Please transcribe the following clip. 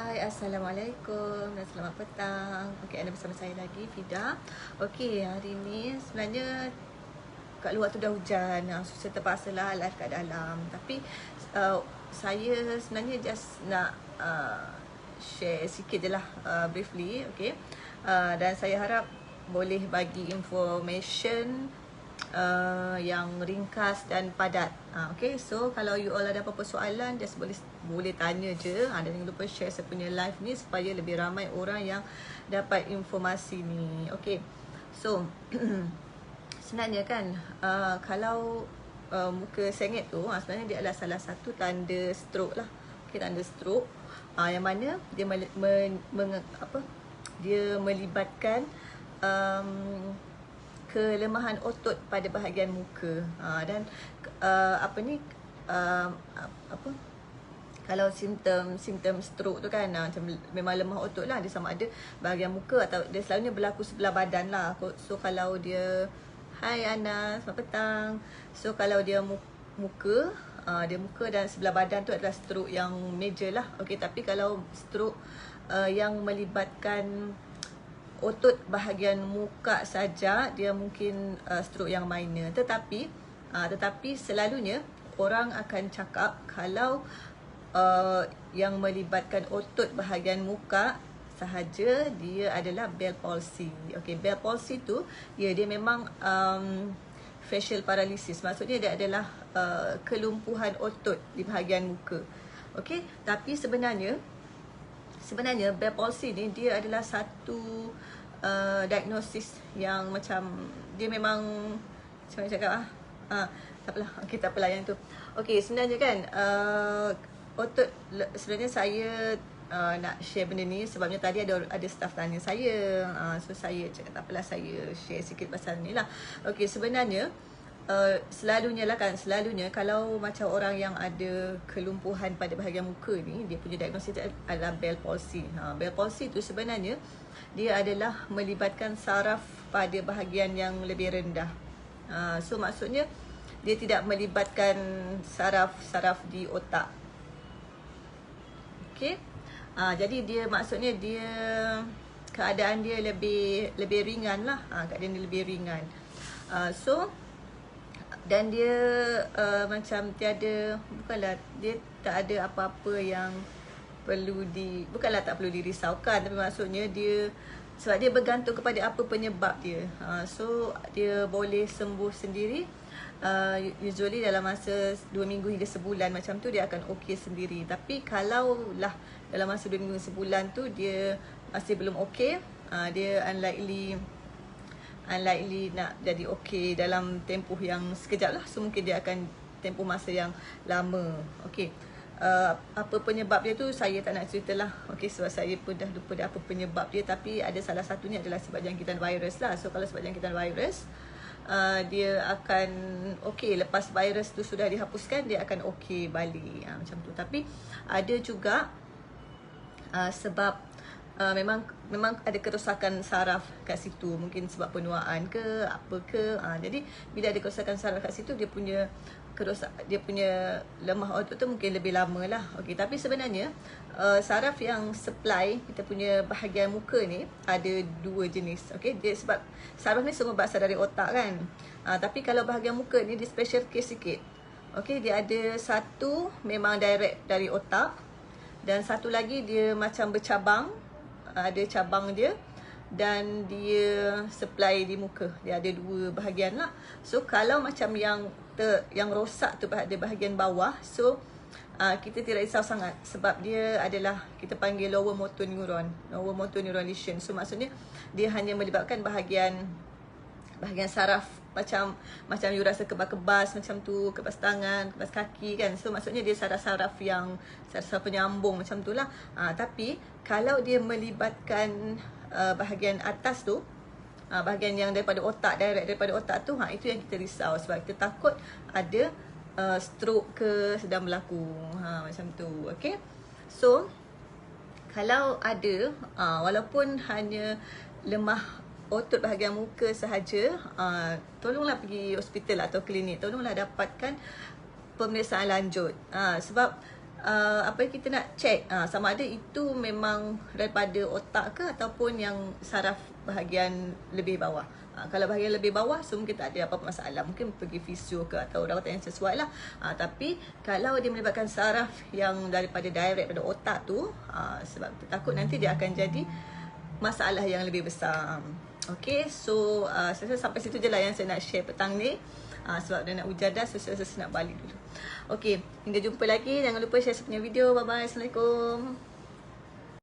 Hai, Assalamualaikum dan selamat petang. Okey, anda bersama saya lagi, Fida. Okey, hari ni sebenarnya kat luar tu dah hujan. So saya terpaksalah live kat dalam. Tapi saya sebenarnya just nak share sikit je lah, briefly. Okey. Dan saya harap boleh bagi information yang ringkas dan padat. Okay, so kalau you all ada apa-apa soalan, just boleh tanya je. Dan jangan lupa share saya punya live ni supaya lebih ramai orang yang dapat informasi ni. Okay, so sebenarnya kan kalau muka sengit tu sebenarnya dia adalah salah satu tanda stroke lah. Okay, tanda stroke yang mana dia dia melibatkan kelemahan otot pada bahagian muka. Dan kalau simptom stroke tu kan macam memang lemah otot lah. Dia sama ada bahagian muka atau dia selalunya berlaku sebelah badan lah. So kalau dia, hai Ana, selamat petang. So kalau dia muka dan sebelah badan tu adalah stroke yang major lah. Okay, tapi kalau stroke yang melibatkan otot bahagian muka saja, dia mungkin stroke yang minor. Tetapi selalunya orang akan cakap kalau yang melibatkan otot bahagian muka sahaja, dia adalah Bell palsy. Okay, Bell palsy tu dia memang facial paralysis. Maksudnya dia adalah kelumpuhan otot di bahagian muka. Okay, tapi sebenarnya Bell palsy ni dia adalah satu diagnosis yang macam dia memang macam mana cakap tak apalah. Okey, tak apalah yang tu. Okey, sebenarnya kan otot, sebenarnya saya nak share benda ni sebabnya tadi ada staff tanya saya. So saya cakap tak apalah, saya share sikit pasal ni lah. Okey, sebenarnya selalunya kalau macam orang yang ada kelumpuhan pada bahagian muka ni, dia punya diagnosis adalah Bell palsy. Bell palsy tu sebenarnya dia adalah melibatkan saraf pada bahagian yang lebih rendah. So maksudnya dia tidak melibatkan saraf di otak. Okey. Jadi dia maksudnya dia keadaan dia lebih ringan lah. Keadaan dia lebih ringan. Dan dia macam tiada, bukanlah dia tak ada apa-apa yang bukanlah tak perlu dirisaukan, tapi maksudnya dia sebab dia bergantung kepada apa penyebab dia. So dia boleh sembuh sendiri. Usually dalam masa 2 minggu hingga sebulan macam tu dia akan okey sendiri. Tapi kalau lah dalam masa 2 minggu sebulan tu dia masih belum okey, dia unlikely nak jadi okey dalam tempoh yang sekejap lah. So mungkin dia akan tempoh masa yang lama. Okey. Apa penyebab dia tu saya tak nak cerita lah. Okey, sebab saya pun dah lupa dah apa penyebab dia. Tapi ada salah satunya adalah sebab jangkitan virus lah. So kalau sebab jangkitan virus, dia akan okey lepas virus tu sudah dihapuskan, dia akan okey balik. Macam tu. Tapi ada juga sebab memang ada kerosakan saraf kat situ, mungkin sebab penuaan ke apa ke. Jadi bila ada kerosakan saraf kat situ, dia punya lemah otot tu mungkin lebih lama lah. Okey, tapi sebenarnya saraf yang supply kita punya bahagian muka ni ada 2 jenis. Okey, dia sebab saraf ni semua berasal dari otak kan. Tapi kalau bahagian muka ni dia special case sikit. Okey, dia ada satu memang direct dari otak dan satu lagi dia macam bercabang, ada cabang dia dan dia supply di muka. Dia ada 2 bahagian lah. So kalau macam yang rosak tu pada bahagian bawah, so kita tidak risau sangat sebab dia adalah kita panggil lower motor neuron lesion. So maksudnya dia hanya melibatkan bahagian saraf macam you rasa kebas-kebas macam tu, kebas tangan, kebas kaki kan. So maksudnya dia saraf penyambung macam tu lah. Tapi kalau dia melibatkan bahagian atas tu, bahagian yang daripada otak, direct daripada otak tu, itu yang kita risau sebab kita takut ada stroke ke sedang berlaku. Macam tu. Okay. So kalau ada walaupun hanya lemah otot bahagian muka sahaja, tolonglah pergi hospital atau klinik, tolonglah dapatkan pemeriksaan lanjut. Sebab apa yang kita nak check, sama ada itu memang daripada otak ke ataupun yang saraf bahagian lebih bawah. Kalau bahagian lebih bawah, so mungkin tak ada apa-apa masalah, mungkin pergi fisio ke atau rawatan yang sesuai lah. Tapi kalau dia melibatkan saraf yang daripada direct pada otak tu, sebab takut nanti dia akan jadi masalah yang lebih besar. Okay, so saya rasa sampai situ je lah yang saya nak share petang ni. Sebab dah nak hujan dah, so saya rasa nak balik dulu. Okay, hingga jumpa lagi. Jangan lupa share saya punya video. Bye-bye. Assalamualaikum.